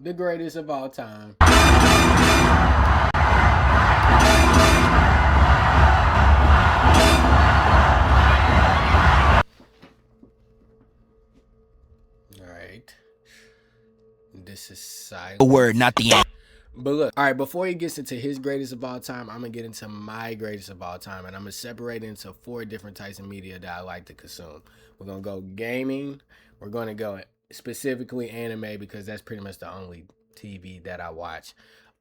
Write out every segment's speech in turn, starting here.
the greatest of all time. All right. This is A silent. word, not the end. But look, all right, before he gets into his greatest of all time, I'm going to get into my greatest of all time. And I'm going to separate it into four different types of media that I like to consume. We're going to go gaming. We're going to go specifically anime because that's pretty much the only TV that I watch.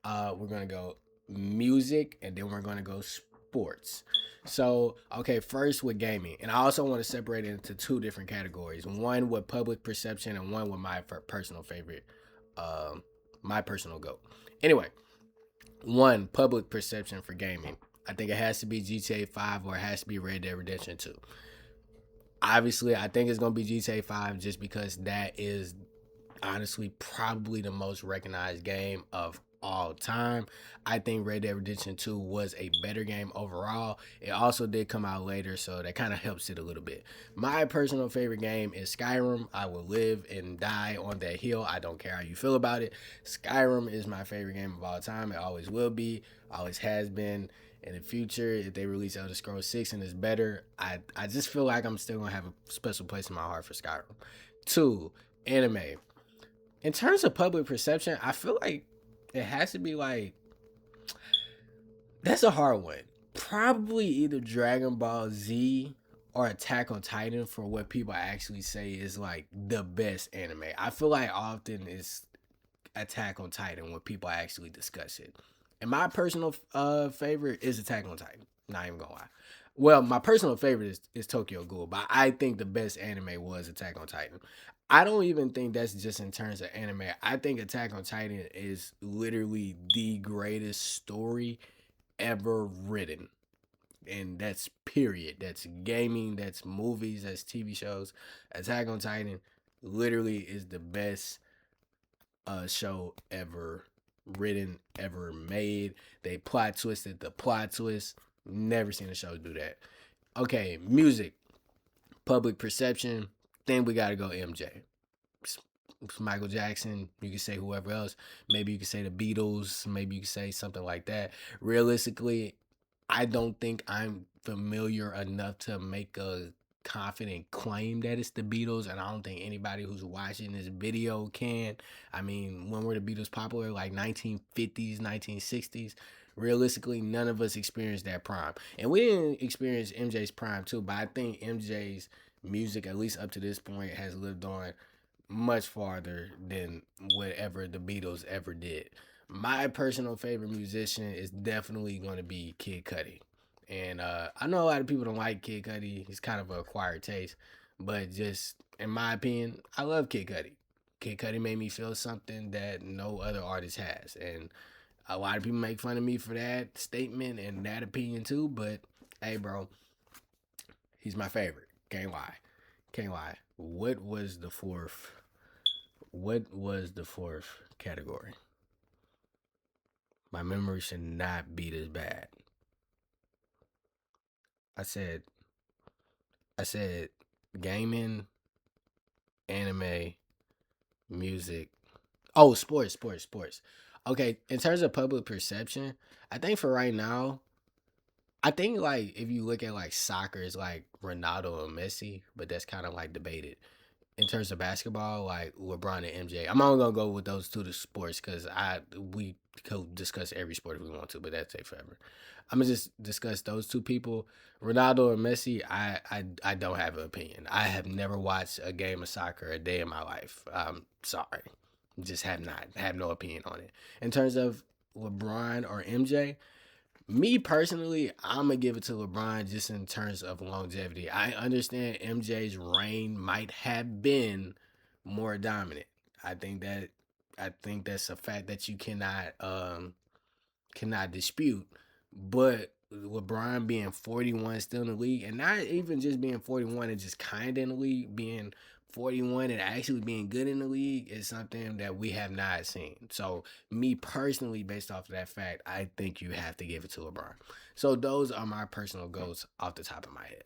We're going to go music, and then we're going to go sports. So, okay, first with gaming. And I also want to separate it into two different categories, one with public perception and one with my personal favorite, um, my personal goat. Anyway, one, public perception for gaming. I think it has to be GTA 5 or it has to be Red Dead Redemption 2. Obviously, I think it's going to be GTA 5 just because that is honestly probably the most recognized game of all time. I think Red Dead Redemption 2 was a better game overall. It also did come out later, so that kind of helps it a little bit. My personal favorite game is Skyrim. I will live and die on that hill. I don't care how you feel about it. Skyrim is my favorite game of all time. It always will be, always has been. In the future, if they release Elder Scrolls 6 and it's better, I just feel like I'm still going to have a special place in my heart for Skyrim. Two, anime. In terms of public perception, I feel like it has to be like, that's a hard one. Probably either Dragon Ball Z or Attack on Titan for what people actually say is like the best anime. I feel like often it's Attack on Titan when people actually discuss it. And my personal favorite is Attack on Titan. Not even gonna lie. Well, my personal favorite is Tokyo Ghoul, but I think the best anime was Attack on Titan. I don't even think that's just in terms of anime. I think Attack on Titan is literally the greatest story ever written. And that's period. That's gaming, that's movies, that's TV shows. Attack on Titan literally is the best show ever written, ever made. They plot twisted the plot twist. Never seen a show do that. Okay, music, public perception. Then we gotta go MJ. Michael Jackson. You can say whoever else. Maybe you can say the Beatles. Maybe you can say something like that. Realistically, I don't think I'm familiar enough to make a confident claim that it's the Beatles, and I don't think anybody who's watching this video can. I mean, when were the Beatles popular? Like 1950s, 1960s. Realistically, none of us experienced that prime, and we didn't experience MJ's prime too. But I think MJ's music, at least up to this point, has lived on much farther than whatever the Beatles ever did. My personal favorite musician is definitely going to be Kid Cudi. And I know a lot of people don't like Kid Cudi. He's kind of an acquired taste. But just in my opinion, I love Kid Cudi. Kid Cudi made me feel something that no other artist has. And a lot of people make fun of me for that statement and that opinion too. But hey, bro, he's my favorite. Can't lie. Can't lie. What was the fourth? What was the fourth category? My memory should not be this bad. I said I said gaming, anime, music. Oh, sports. Okay, in terms of public perception, I think for right now, I think like if you look at like soccer, it's like Ronaldo and Messi, but that's kind of like debated. In terms of basketball, like LeBron and MJ. I'm only gonna go with those two to sports because we could discuss every sport if we want to, but that take forever. I'm gonna just discuss those two people, Ronaldo and Messi. I don't have an opinion. I have never watched a game of soccer a day in my life. I'm sorry, just have no opinion on it. In terms of LeBron or MJ, me personally, I'm gonna give it to LeBron just in terms of longevity. I understand MJ's reign might have been more dominant. I think that I think that's a fact that you cannot dispute. But LeBron being 41 still in the league, and not even just being 41 and just kind of in the league, being 41 and actually being good in the league is something that we have not seen. So, me personally, based off of that fact, I think you have to give it to LeBron. So, those are my personal goals off the top of my head.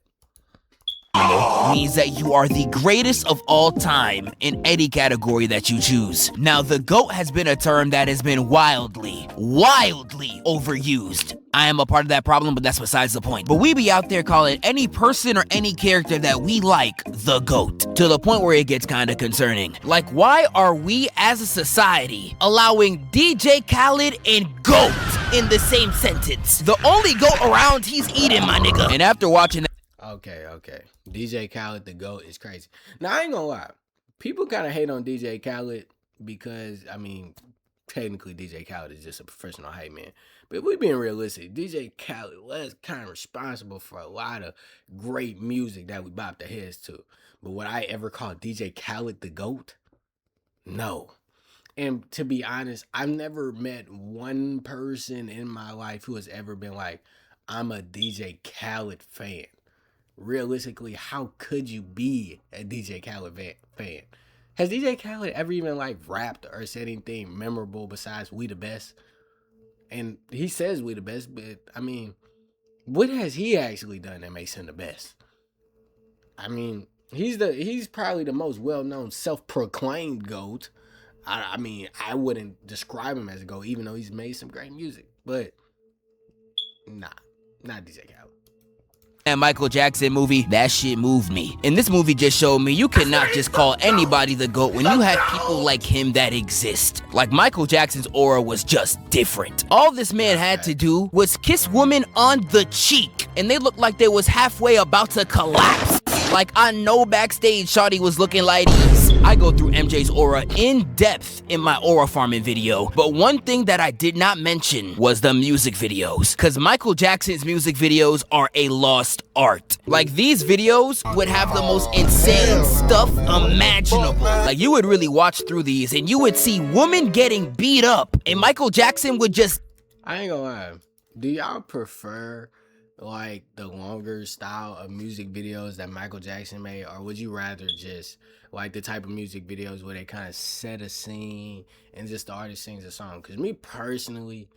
title means that you are the greatest of all time in any category that you choose. Now, the GOAT has been a term that has been wildly overused. I am a part of that problem, but that's besides the point. But we be out there calling any person or any character that we like the GOAT, to the point where it gets kinda concerning. Like, why are we as a society allowing DJ Khaled and GOAT in the same sentence? The only GOAT around, he's eating, my nigga. And after watching that, Okay. DJ Khaled, the GOAT, is crazy. Now, I ain't gonna lie. People kind of hate on DJ Khaled because, I mean, technically DJ Khaled is just a professional hype man. But if we're being realistic, DJ Khaled was kind of responsible for a lot of great music that we bopped our heads to. But would I ever call DJ Khaled the GOAT? No. And to be honest, I've never met one person in my life who has ever been like, I'm a DJ Khaled fan. Realistically, how could you be a DJ Khaled fan? Has DJ Khaled ever even like rapped or said anything memorable besides "We the Best"? And he says "We the Best," but I mean, what has he actually done that makes him the best? I mean, he's probably the most well-known self-proclaimed GOAT. I mean, I wouldn't describe him as a GOAT, even though he's made some great music. But nah, not DJ Khaled. that Michael Jackson movie, that shit moved me. And this movie just showed me you cannot just call anybody the GOAT when you have people like him that exist. Like, Michael Jackson's aura was just different. All this man had to do was kiss women on the cheek, and they looked like they was halfway about to collapse. Like, I know backstage Shawty was looking like these. I go through MJ's aura in depth in my aura farming video, but one thing that I did not mention was the music videos, cause Michael Jackson's music videos are a lost art. Like, these videos would have the most insane stuff imaginable. Like, you would really watch through these and you would see women getting beat up, and Michael Jackson would just... I ain't gonna lie. Do y'all prefer like the longer style of music videos that Michael Jackson made, or would you rather just like the type of music videos where they kind of set a scene and just the artist sings a song? Because me personally,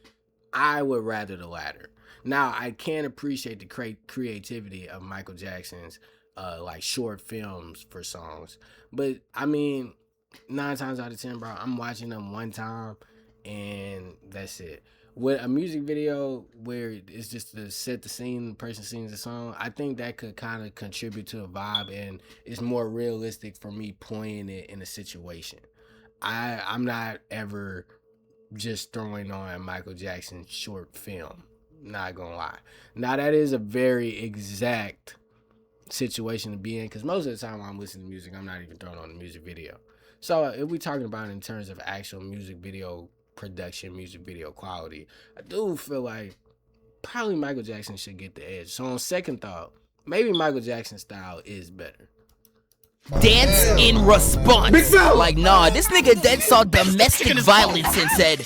I would rather the latter. Now, I can appreciate the creativity of Michael Jackson's like short films for songs, but I mean, 9 times out of 10, bro, I'm watching them one time and that's it. With a music video where it's just to set the scene, the person sings the song, I think that could kind of contribute to a vibe, and it's more realistic for me playing it in a situation. I'm not ever just throwing on Michael Jackson's short film, not gonna lie. Now, that is a very exact situation to be in, because most of the time when I'm listening to music, I'm not even throwing on the music video. So if we're talking about it in terms of actual music video production, music video quality, I do feel like probably Michael Jackson should get the edge. So on second thought, maybe Michael Jackson's style is better. Dance in response. Like, nah, this nigga dead saw domestic violence and said...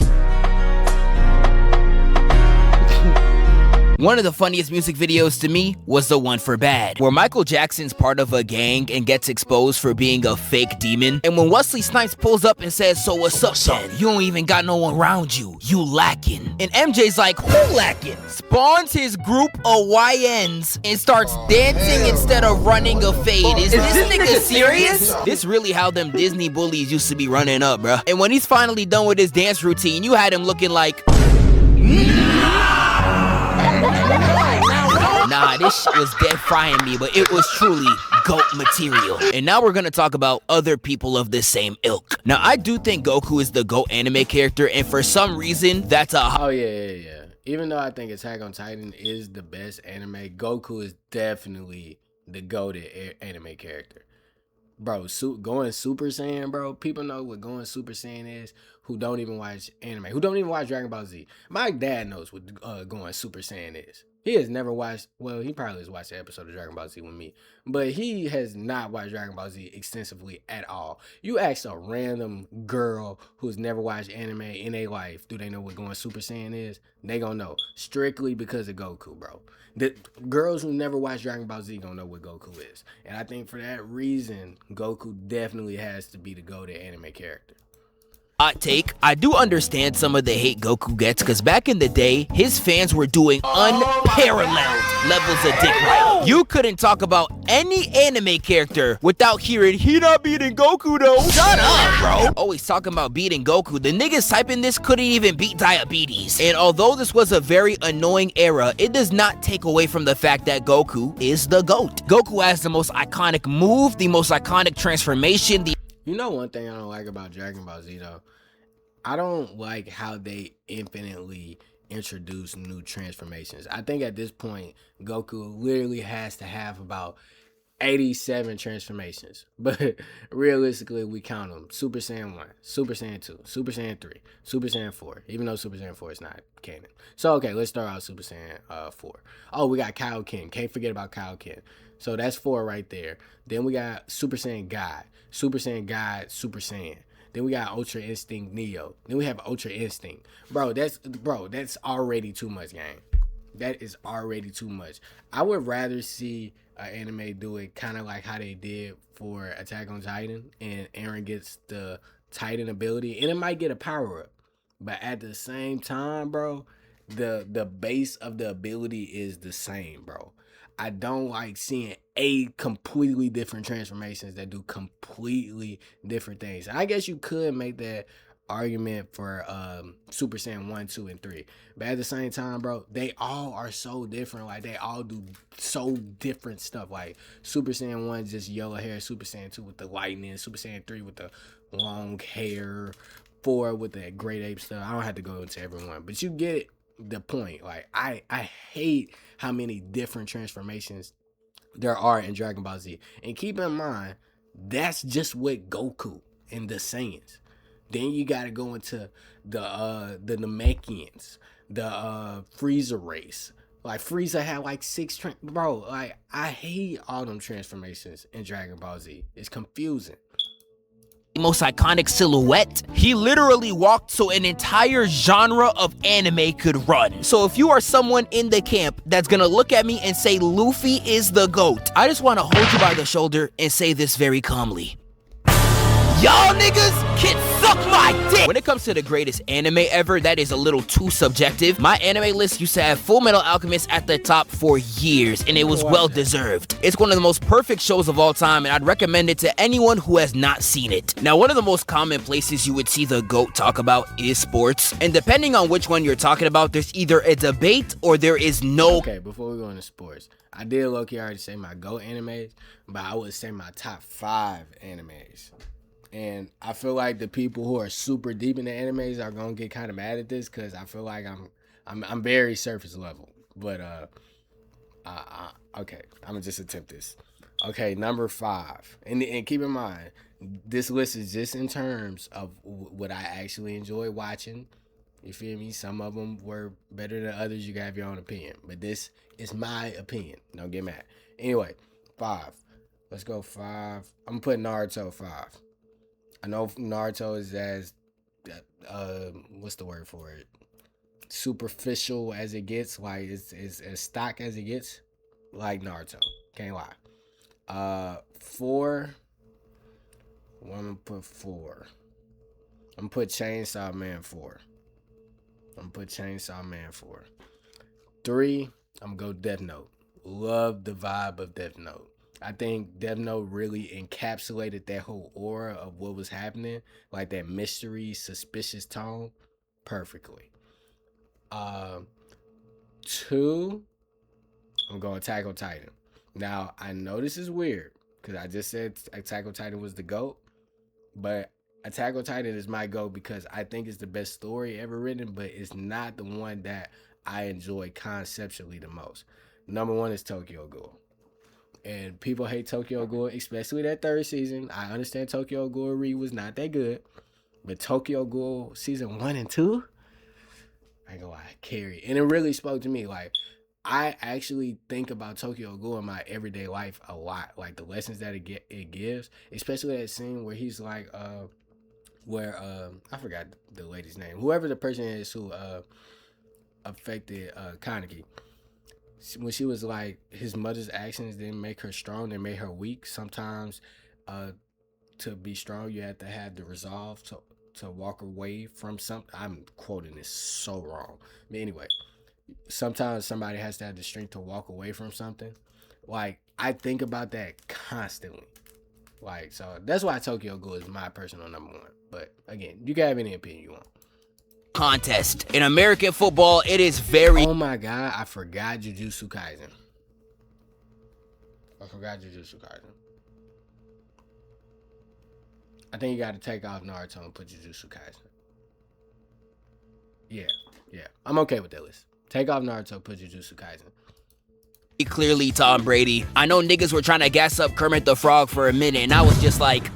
One of the funniest music videos to me was the one for Bad, where Michael Jackson's part of a gang and gets exposed for being a fake demon. And when Wesley Snipes pulls up and says, "So what's up, then? You don't even got no one around you. You lacking." And MJ's like, "Who lacking?" Spawns his group of YNs and starts dancing instead of running a fade. Is this nigga serious? This really how them Disney bullies used to be running up, bruh. And when he's finally done with his dance routine, you had him looking like... Nah, this shit was dead frying me, but it was truly GOAT material. And now we're gonna talk about other people of the same ilk. Now, I do think Goku is the GOAT anime character, and for some reason, that's a... Oh, yeah. Even though I think Attack on Titan is the best anime, Goku is definitely the GOATed anime character. Bro, going Super Saiyan, bro. People know what going Super Saiyan is who don't even watch anime, who don't even watch Dragon Ball Z. My dad knows what going Super Saiyan is. He has never watched, well, he probably has watched an episode of Dragon Ball Z with me, but he has not watched Dragon Ball Z extensively at all. You ask a random girl who's never watched anime in their life, do they know what going Super Saiyan is? They gonna know, strictly because of Goku, bro. The girls who never watched Dragon Ball Z gonna know what Goku is. And I think for that reason, Goku definitely has to be the GOATed anime character. Hot take, I do understand some of the hate Goku gets, because back in the day, his fans were doing unparalleled levels of dick riding. You couldn't talk about any anime character without hearing, he not beating Goku though. Shut up, bro. Always talking about beating Goku. The niggas typing this couldn't even beat diabetes. And although this was a very annoying era, it does not take away from the fact that Goku is the GOAT. Goku has the most iconic move, the most iconic transformation, You know one thing I don't like about Dragon Ball Z though? I don't like how they infinitely introduce new transformations. I think at this point, Goku literally has to have about 87 transformations. But realistically, we count them. Super Saiyan 1, Super Saiyan 2, Super Saiyan 3, Super Saiyan 4, even though Super Saiyan 4 is not canon. So, okay, let's start out Super Saiyan 4. Oh, we got Kaioken. Can't forget about Kaioken. So that's 4 right there. Then we got Super Saiyan God, Super Saiyan God, Super Saiyan. Then we got Ultra Instinct Neo. Then we have Ultra Instinct. Bro, that's already too much, gang. That is already too much. I would rather see an anime do it kind of like how they did for Attack on Titan, and Eren gets the Titan ability, and it might get a power up, but at the same time, bro, the base of the ability is the same, bro. I don't like seeing 8 completely different transformations that do completely different things. I guess you could make that argument for Super Saiyan 1, 2, and 3. But at the same time, bro, they all are so different. Like, they all do so different stuff. Like, Super Saiyan 1 just yellow hair, Super Saiyan 2 with the lightning, Super Saiyan 3 with the long hair, 4 with that great ape stuff. I don't have to go into everyone, but you get the point. Like, I hate how many different transformations there are in Dragon Ball Z. And keep in mind, that's just with Goku and the Saiyans. Then you gotta go into the Namekians, the Frieza race. Like, Frieza had like 6 bro. Like, I hate all them transformations in Dragon Ball Z. It's confusing. Most iconic silhouette. He literally walked so an entire genre of anime could run. So if you are someone in the camp that's gonna look at me and say Luffy is the GOAT, I just want to hold you by the shoulder and say this very calmly. Y'all niggas can suck my dick! When it comes to the greatest anime ever, that is a little too subjective. My anime list used to have Full Metal Alchemist at the top for years, and it was well deserved. It's one of the most perfect shows of all time, and I'd recommend it to anyone who has not seen it. Now, one of the most common places you would see the GOAT talk about is sports, and depending on which one you're talking about, there's either a debate or there is no. Okay, before we go into sports, I did low-key already say my GOAT animes, but I would say my top 5 animes. And I feel like the people who are super deep in the animes are gonna get kind of mad at this, because I feel like I'm very surface level. But okay, I'm gonna just attempt this. Okay, number 5, and keep in mind, this list is just in terms of what I actually enjoy watching. You feel me? Some of them were better than others. You can have your own opinion, but this is my opinion. Don't get mad. Anyway, 5. Let's go 5. I'm putting Naruto 5. I know Naruto is as, what's the word for it? Superficial as it gets. Like, it's as stock as it gets. Like Naruto. Can't lie. 4. What I'm gonna put 4? I'm gonna put Chainsaw Man 4. 3, I'm gonna go Death Note. Love the vibe of Death Note. I think Death Note really encapsulated that whole aura of what was happening, like that mystery, suspicious tone, perfectly. 2, I'm going Attack on Titan. Now, I know this is weird, because I just said Attack on Titan was the GOAT, but Attack on Titan is my GOAT because I think it's the best story ever written, but it's not the one that I enjoy conceptually the most. Number 1 is Tokyo Ghoul. And people hate Tokyo Ghoul, especially that 3rd season. I understand Tokyo Ghoul Re was not that good, but Tokyo Ghoul season 1 and 2, I ain't gonna lie, carry. And it really spoke to me. Like, I actually think about Tokyo Ghoul in my everyday life a lot. Like, the lessons that it gives, especially that scene where he's like, I forgot the lady's name. Whoever the person is who affected Kaneki. When she was like, his mother's actions didn't make her strong, they made her weak. Sometimes to be strong, you have to have the resolve to walk away from something. I'm quoting this so wrong. But anyway, sometimes somebody has to have the strength to walk away from something. Like, I think about that constantly. Like, so that's why Tokyo Ghoul is my personal number one. But again, you can have any opinion you want. Contest. In American football, it is very... Oh my god, I forgot Jujutsu Kaisen. I think you gotta take off Naruto and put Jujutsu Kaisen. Yeah. I'm okay with that list. Take off Naruto, put Jujutsu Kaisen. Clearly Tom Brady. I know niggas were trying to gas up Kermit the Frog for a minute, and I was just like...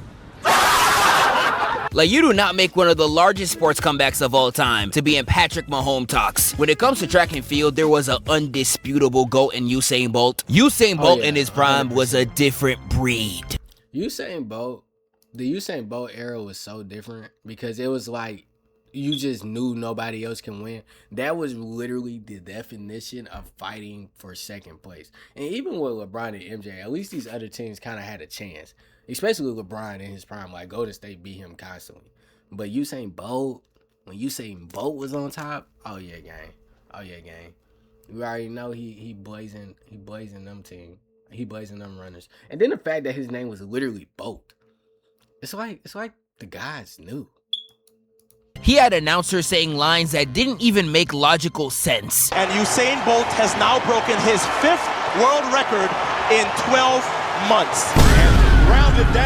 Like, you do not make one of the largest sports comebacks of all time to be in Patrick Mahomes talks. When it comes to track and field, there was an undisputable GOAT in Usain Bolt. Usain Bolt in his prime 100%. Was a different breed. The Usain Bolt era was so different because it was like, you just knew nobody else can win. That was literally the definition of fighting for second place. And even with LeBron and MJ, at least these other teams kind of had a chance. Especially LeBron in his prime. Like, Golden State beat him constantly. But Usain Bolt, when Usain Bolt was on top, oh yeah, gang. You already know he blazing them team. He blazing them runners. And then the fact that his name was literally Bolt. It's like the guys knew. He had announcers saying lines that didn't even make logical sense. And Usain Bolt has now broken his 5th world record in 12 months.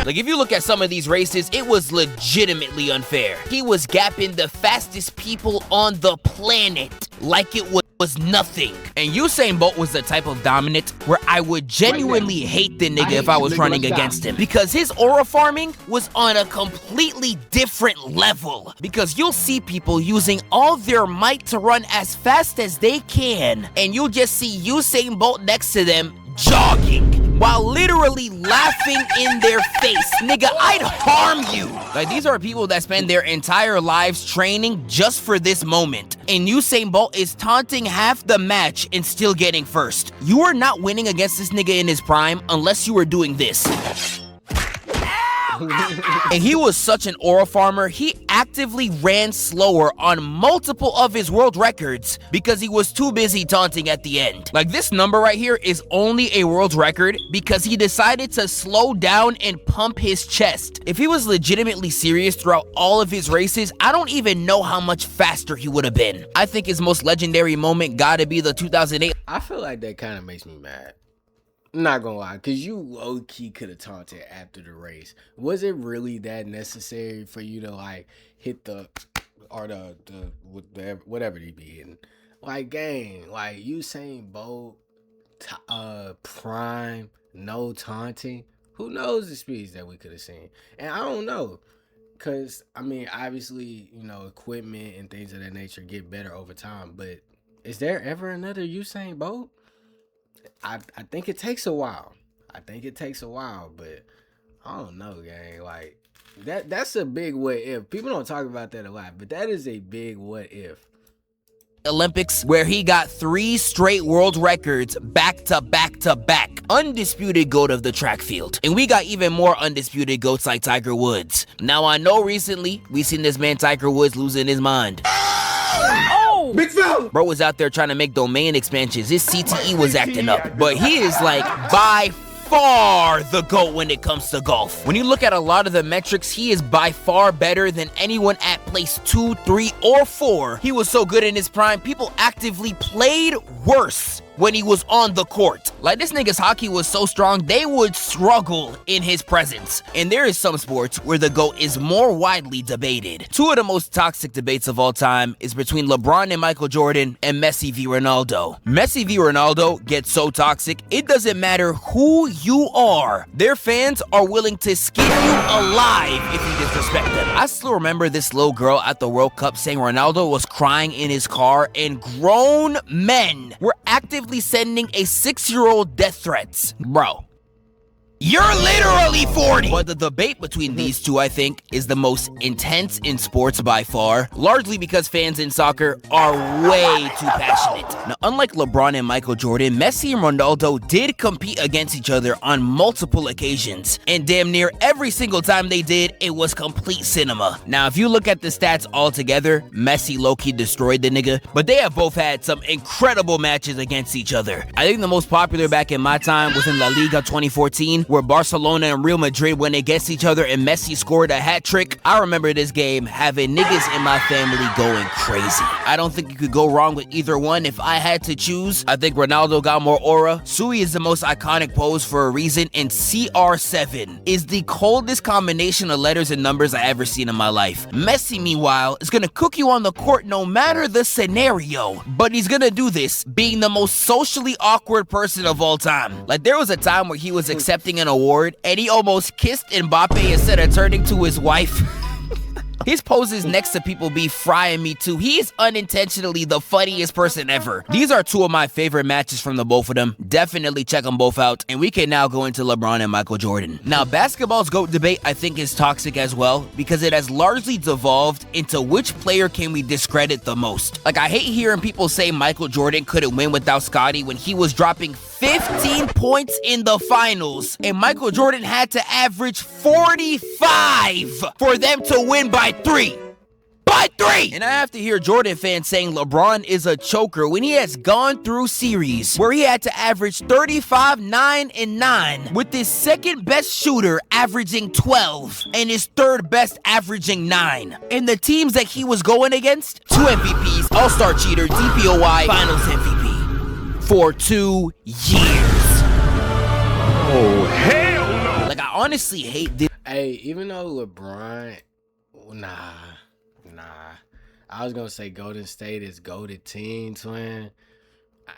Like, if you look at some of these races, it was legitimately unfair. He was gapping the fastest people on the planet like it was nothing. And Usain Bolt was the type of dominant where I would genuinely hate the nigga if I was running against him, because his aura farming was on a completely different level. Because you'll see people using all their might to run as fast as they can, and you'll just see Usain Bolt next to them jogging while literally laughing in their face. Nigga, I'd harm you. Like, these are people that spend their entire lives training just for this moment. And Usain Bolt is taunting half the match and still getting first. You are not winning against this nigga in his prime unless you were doing this. And he was such an aura farmer, he actively ran slower on multiple of his world records because he was too busy taunting at the end. Like, this number right here is only a world record because he decided to slow down and pump his chest. If he was legitimately serious throughout all of his races, I don't even know how much faster he would have been. I think his most legendary moment gotta be the 2008. I feel like that kind of makes me mad. I'm not gonna lie, because you low-key could have taunted after the race. Was it really that necessary for you to, like, hit the whatever they be hitting? Like, gang, like, Usain Bolt, prime, no taunting. Who knows the speeds that we could have seen? And I don't know, because, I mean, obviously, you know, equipment and things of that nature get better over time, but is there ever another Usain Bolt? I think it takes a while. But I don't know, gang. Like, that's a big what if. People don't talk about that a lot, but that is a big what if. Olympics, where he got 3 straight world records back to back to back. Undisputed GOAT of the track field. And we got even more undisputed GOATs like Tiger Woods. Now, I know recently we seen this man Tiger Woods losing his mind. Big fella. Bro was out there trying to make domain expansions. His CTE was acting up. But he is, like, by far the GOAT when it comes to golf. When you look at a lot of the metrics, he is by far better than anyone at place 2, 3, or 4. He was so good in his prime, people actively played worse when he was on the court. Like, this nigga's hockey was so strong, they would struggle in his presence. And there is some sports where the GOAT is more widely debated. 2 of the most toxic debates of all time is between LeBron and Michael Jordan and Messi v. Ronaldo. Messi v. Ronaldo gets so toxic, it doesn't matter who you are. Their fans are willing to skin you alive if you disrespect them. I still remember this little girl at the World Cup saying Ronaldo was crying in his car, and grown men were actively sending a 6-year-old death threats. Bro, You're literally 40! But the debate between these two, I think, is the most intense in sports by far, largely because fans in soccer are way too passionate. Now, unlike LeBron and Michael Jordan, Messi and Ronaldo did compete against each other on multiple occasions, and damn near every single time they did, it was complete cinema. Now, if you look at the stats all together, Messi low-key destroyed the nigga, but they have both had some incredible matches against each other. I think the most popular back in my time was in La Liga 2014, where Barcelona and Real Madrid went against each other and Messi scored a hat trick. I remember this game having niggas in my family going crazy. I don't think you could go wrong with either one. If I had to choose, I think Ronaldo got more aura. Sui is the most iconic pose for a reason, and CR7 is the coldest combination of letters and numbers I ever seen in my life. Messi, meanwhile, is gonna cook you on the court no matter the scenario, but he's gonna do this being the most socially awkward person of all time. Like, there was a time where he was accepting an award and he almost kissed Mbappe instead of turning to his wife. His poses next to people be frying me too. He is unintentionally the funniest person ever. These are two of my favorite matches from the both of them. Definitely check them both out. And we can now go into LeBron and Michael Jordan. Now, basketball's GOAT debate I think is toxic as well, because it has largely devolved into which player can we discredit the most. Like, I hate hearing people say Michael Jordan couldn't win without Scottie when he was dropping 15 points in the finals, and Michael Jordan had to average 45 for them to win by 3. By 3! And I have to hear Jordan fans saying LeBron is a choker when he has gone through series where he had to average 35, 9, and 9, with his second best shooter averaging 12 and his third best averaging 9. And the teams that he was going against, 2 MVPs, All-Star cheater, DPOY, Finals MVP. For 2 years. Oh, hell no! Like, I honestly hate this. Hey, even though LeBron, nah. I was gonna say Golden State is goated team, twin.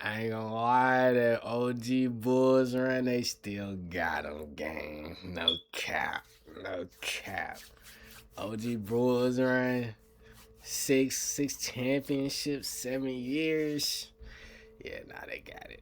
I ain't gonna lie, that OG Bulls run, they still got them, gang. No cap. OG Bulls run, six championships, 7 years. Yeah, they got it.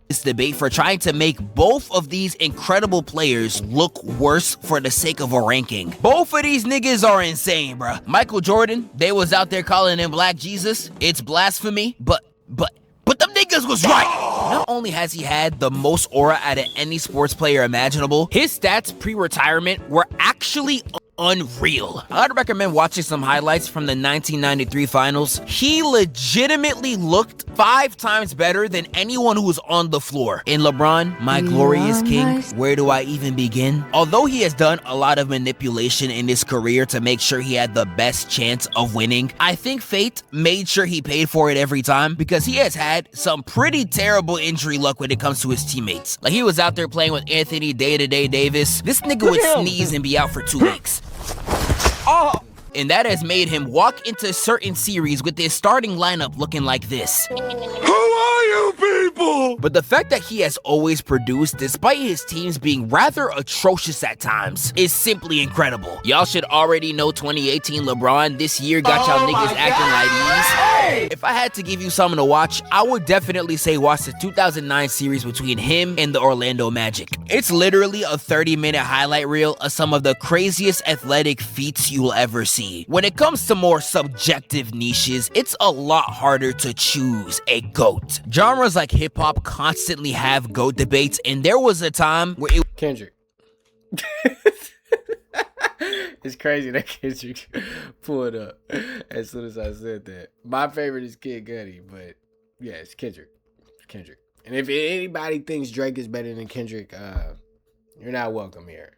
This debate for trying to make both of these incredible players look worse for the sake of a ranking. Both of these niggas are insane, bruh. Michael Jordan, they was out there calling him Black Jesus. It's blasphemy, but them niggas was right. Not only has he had the most aura out of any sports player imaginable, his stats pre-retirement were actually unreal. I'd recommend watching some highlights from the 1993 finals. He legitimately looked 5 times better than anyone who was on the floor. In LeBron, my glorious king, where do I even begin? Although he has done a lot of manipulation in his career to make sure he had the best chance of winning, I think fate made sure he paid for it every time, because he has had some pretty terrible injury luck when it comes to his teammates. Like, he was out there playing with Anthony Day-to-Day Davis. This nigga would sneeze and be out for 2 weeks. Oh! And that has made him walk into certain series with his starting lineup looking like this. Who are you people? But the fact that he has always produced, despite his teams being rather atrocious at times, is simply incredible. Y'all should already know 2018 LeBron this year got y'all niggas acting like these. Hey! If I had to give you something to watch, I would definitely say watch the 2009 series between him and the Orlando Magic. It's literally a 30-minute highlight reel of some of the craziest athletic feats you will ever see. When it comes to more subjective niches, it's a lot harder to choose a GOAT. Genres like hip-hop constantly have GOAT debates, and there was a time where it... Kendrick. It's crazy that Kendrick pulled up as soon as I said that. My favorite is Kid Cudi, but yeah, it's Kendrick. And if anybody thinks Drake is better than Kendrick, you're not welcome here.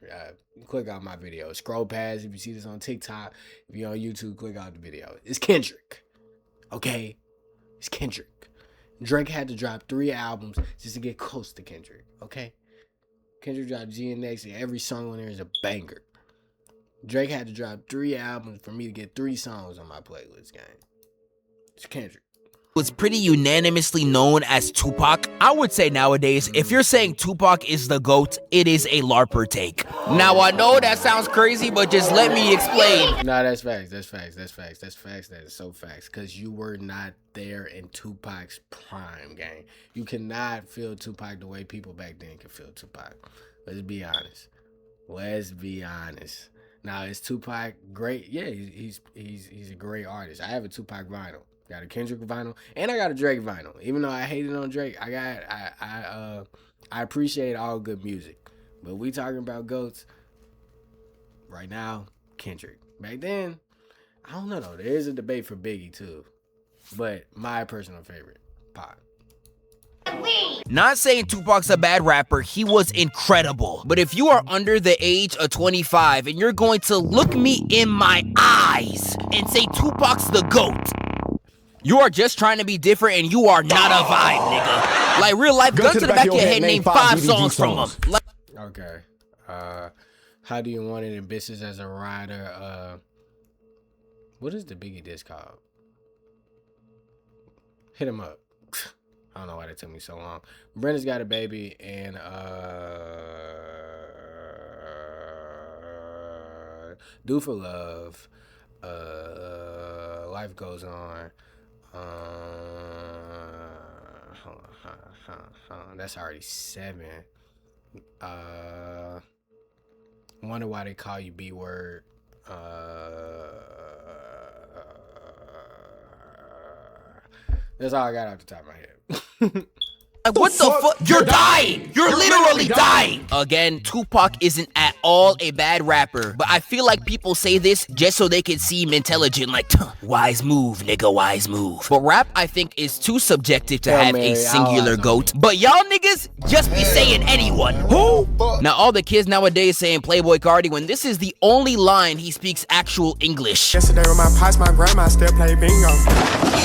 Click on my video. Scroll past if you see this on TikTok. If you're on YouTube, click out the video. It's Kendrick. Okay? It's Kendrick. Drake had to drop 3 albums just to get close to Kendrick. Okay? Kendrick dropped GNX, and every song on there is a banger. Drake had to drop 3 albums for me to get 3 songs on my playlist, gang. It's Kendrick. was pretty unanimously known as Tupac. I would say nowadays, if you're saying Tupac is the GOAT, it is a LARPer take. Now, I know that sounds crazy, but just let me explain. Nah, that's facts. That's facts. That's facts. That's facts. That is so facts. Because you were not there in Tupac's prime, gang. You cannot feel Tupac the way people back then can feel Tupac. Let's be honest. Let's be honest. Now, is Tupac great? Yeah, he's a great artist. I have a Tupac vinyl. Got a Kendrick vinyl, and I got a Drake vinyl. Even though I hated on Drake, I appreciate all good music. But we talking about GOATs right now. Kendrick. Back then, I don't know though. There is a debate for Biggie too, but my personal favorite, Pac. Not saying Tupac's a bad rapper, he was incredible. But if you are under the age of 25 and you're going to look me in my eyes and say Tupac's the GOAT, you are just trying to be different and you are not a vibe, nigga. Like real life, gun to the back of your head, name 5 songs from him. Like, okay. How do you want it in business as a rider? What is the Biggie disc called? Hit him up. I don't know why that took me so long. Brenda's Got a Baby and Do for Love. Life Goes On. Hold on. That's already 7. Wonder Why They Call You B-Word. That's all I got off the top of my head. what the fuck? You're dying! You're literally dying! Again, Tupac isn't at all a bad rapper, but I feel like people say this just so they can seem intelligent, like, wise move, nigga, wise move. But rap, I think, is too subjective to have a singular GOAT. But y'all niggas just be saying anyone. Who? Now, all the kids nowadays saying Playboy Cardi when this is the only line he speaks actual English. Yesterday with my pops, my grandma still play bingo.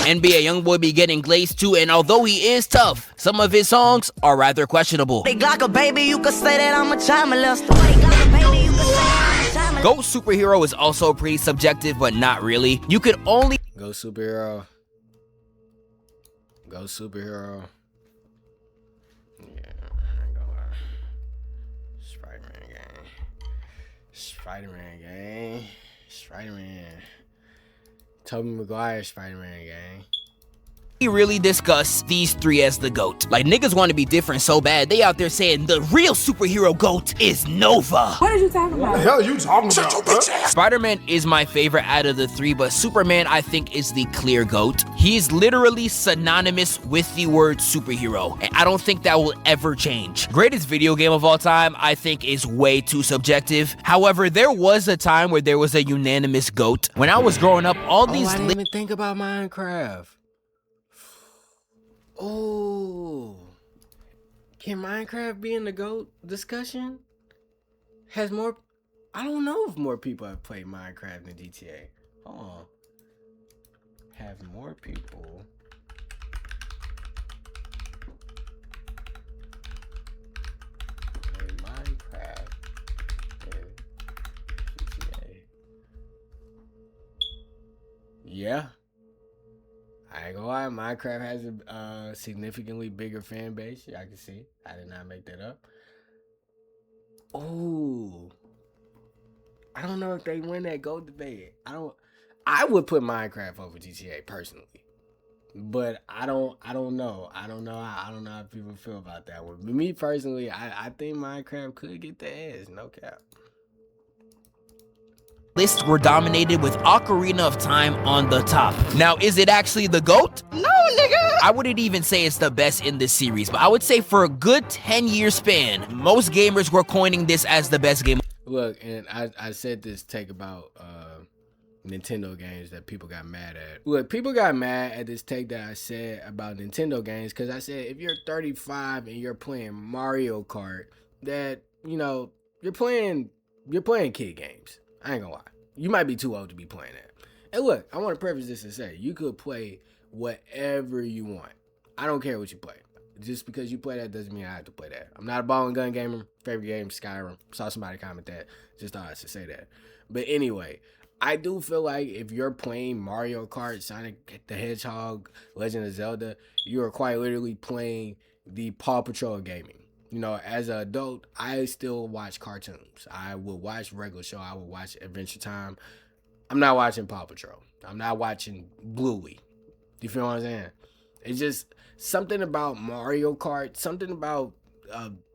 NBA Youngboy be getting glazed too, and although he is tough, some of his songs are rather questionable. They Glock a baby, you could say that I'm a child molester. GOAT superhero is also pretty subjective, but not really. You could only Go superhero. Go superhero. Yeah, I ain't gonna lie. Spider-Man gang. Spider-Man gang. Spider-Man. Tobey Maguire Spider-Man gang. really discuss these 3 as the GOAT. Like, niggas want to be different so bad, they out there saying the real superhero GOAT is Nova. What are you talking about? What the hell are you talking about, bro? Spider-Man is my favorite out of the 3, but Superman I think is the clear GOAT. He's literally synonymous with the word superhero, and I don't think that will ever change. Greatest video game of all time, I think, is way too subjective. However, there was a time where there was a unanimous GOAT. When I was growing up, all these I didn't even think about Minecraft. Oh, can Minecraft be in the GOAT discussion? Has more? I don't know if more people have played Minecraft than GTA. Hold on. Have more people played Minecraft than GTA? Yeah. I ain't gonna lie, Minecraft has a significantly bigger fan base. I can see. I did not make that up. Oh, I don't know if they win that GOAT debate. I would put Minecraft over GTA personally, but I don't know. I don't know how people feel about that one. But me personally, I think Minecraft could get the edge. No cap. lists were dominated with Ocarina of Time on the top. Now, is it actually the GOAT? No, nigga. I wouldn't even say it's the best in this series, but I would say for a good 10-year span, most gamers were coining this as the best game. Look, and I said this take about Nintendo games that people got mad at. Look, people got mad at this take that I said about Nintendo games because I said if you're 35 and you're playing Mario Kart, that, you know, you're playing kid games. I ain't gonna lie. You might be too old to be playing that. And look, I want to preface this and say, you could play whatever you want. I don't care what you play. Just because you play that doesn't mean I have to play that. I'm not a ball and gun gamer. Favorite game, Skyrim. Saw somebody comment that. Just thought I should say that. But anyway, I do feel like if you're playing Mario Kart, Sonic the Hedgehog, Legend of Zelda, you are quite literally playing the Paw Patrol of gaming. You know, as an adult, I still watch cartoons. I will watch regular show. I will watch Adventure Time. I'm not watching Paw Patrol. I'm not watching Bluey. You feel what I'm saying? It's just something about Mario Kart, something about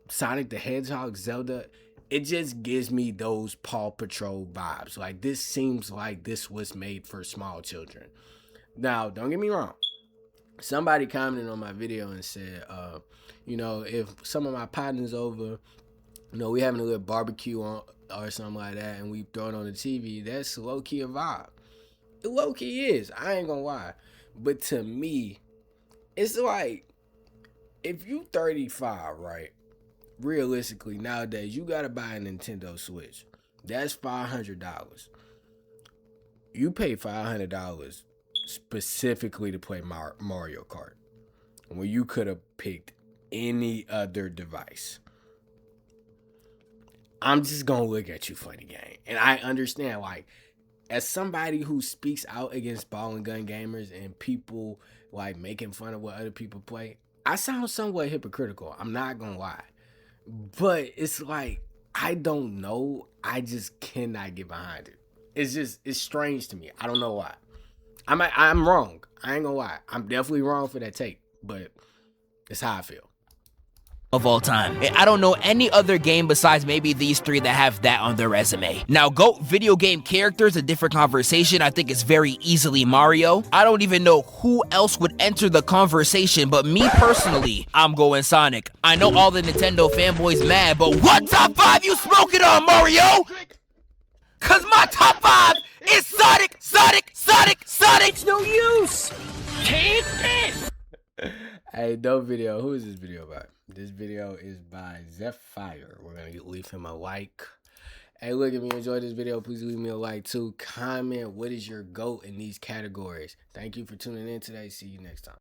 Sonic the Hedgehog, Zelda. It just gives me those Paw Patrol vibes. Like, this seems like this was made for small children. Now, don't get me wrong. Somebody commented on my video and said, you know, if some of my partners over, you know, we having a little barbecue on or something like that, and we throw it on the TV, that's low-key a vibe. It low-key is. I ain't gonna lie. But to me, it's like, if you 35, right? Realistically, nowadays, you gotta buy a Nintendo Switch. That's $500. You pay $500 specifically to play Mario Kart, when you could have picked any other device. I'm just gonna look at you funny, gang. And I understand, like, as somebody who speaks out against ball and gun gamers and people like making fun of what other people play, I sound somewhat hypocritical. I'm not gonna lie. But it's like, I don't know. I just cannot get behind it. It's strange to me. I don't know why. I'm wrong. I ain't gonna lie. I'm definitely wrong for that take, but it's how I feel. Of all time. I don't know any other game besides maybe these three that have that on their resume. Now, GOAT video game characters, a different conversation. I think it's very easily Mario. I don't even know who else would enter the conversation, but me personally, I'm going Sonic. I know all the Nintendo fanboys mad, but what top 5 you smoking on, Mario? Cause my top 5 is Sonic, Sonic, Sonic, Sonic. It's no use. Take this. Hey, dope video. Who is this video by? This video is by Zephyr. We're going to leave him a like. Hey, look, if you enjoyed this video, please leave me a like too. Comment what is your GOAT in these categories. Thank you for tuning in today. See you next time.